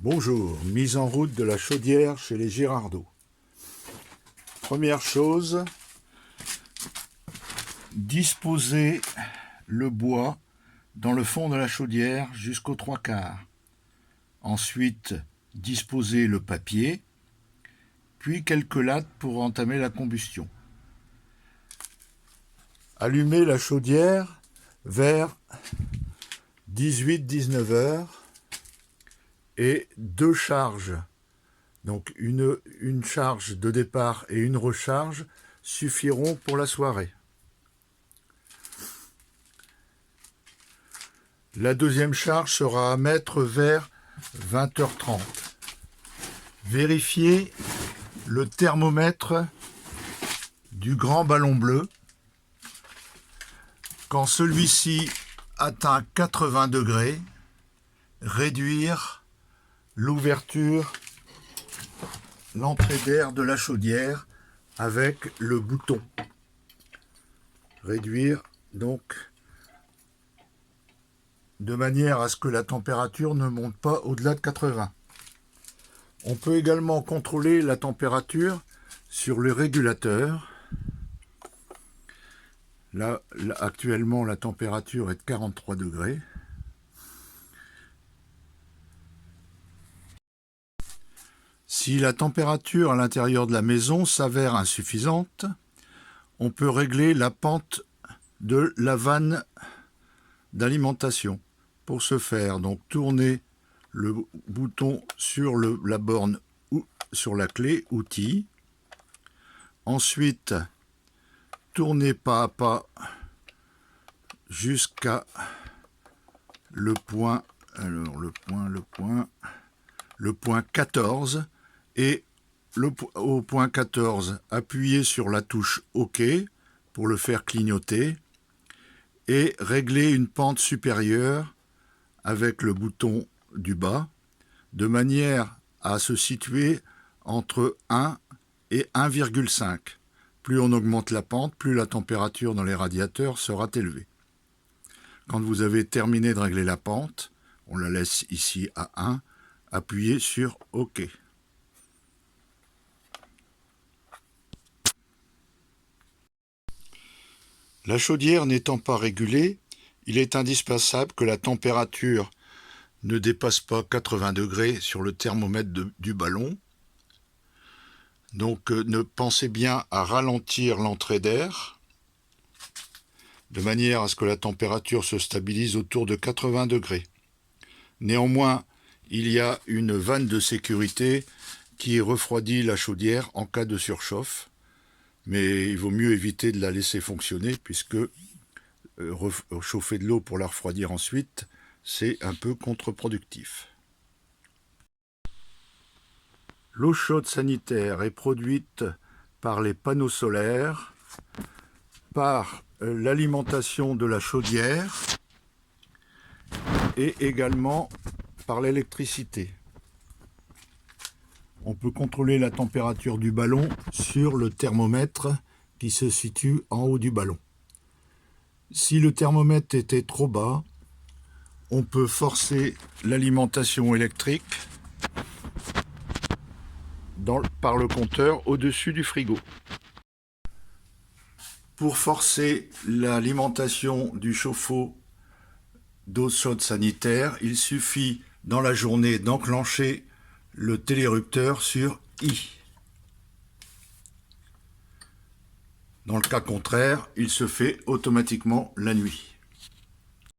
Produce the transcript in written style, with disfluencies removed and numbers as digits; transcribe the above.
Bonjour, mise en route de la chaudière chez les Girardot. Première chose, disposer le bois dans le fond de la chaudière jusqu'aux 3/4. Ensuite, disposer le papier, puis quelques lattes pour entamer la combustion. Allumer la chaudière vers 18-19 heures et 2 charges. Donc une charge de départ et une recharge suffiront pour la soirée. La deuxième charge sera à mettre vers 20h30. Vérifiez le thermomètre du grand ballon bleu. Quand celui-ci atteint 80 degrés, réduire l'ouverture, l'entrée d'air de la chaudière avec le bouton. Réduire donc de manière à ce que la température ne monte pas au-delà de 80. On peut également contrôler la température sur le régulateur. Là, actuellement, la température est de 43 degrés. Si la température à l'intérieur de la maison s'avère insuffisante, on peut régler la pente de la vanne d'alimentation. Pour ce faire, donc tournez le bouton sur la borne ou sur la clé outils. Ensuite, tournez pas à pas jusqu'à le point 14 et au point 14, appuyez sur la touche OK pour le faire clignoter et régler une pente supérieure avec le bouton du bas de manière à se situer entre 1 et 1,5. Plus on augmente la pente, plus la température dans les radiateurs sera élevée. Quand vous avez terminé de régler la pente, on la laisse ici à 1, appuyez sur OK. La chaudière n'étant pas régulée, il est indispensable que la température ne dépasse pas 80 degrés sur le thermomètre du ballon. Donc pensez bien à ralentir l'entrée d'air, de manière à ce que la température se stabilise autour de 80 degrés. Néanmoins, il y a une vanne de sécurité qui refroidit la chaudière en cas de surchauffe, mais il vaut mieux éviter de la laisser fonctionner puisque chauffer de l'eau pour la refroidir ensuite, c'est un peu contre-productif. L'eau chaude sanitaire est produite par les panneaux solaires, par l'alimentation de la chaudière et également par l'électricité. On peut contrôler la température du ballon sur le thermomètre qui se situe en haut du ballon. Si le thermomètre était trop bas, on peut forcer l'alimentation électrique par le compteur au-dessus du frigo. Pour forcer l'alimentation du chauffe-eau d'eau chaude sanitaire, il suffit dans la journée d'enclencher le télérupteur sur I. Dans le cas contraire, il se fait automatiquement la nuit.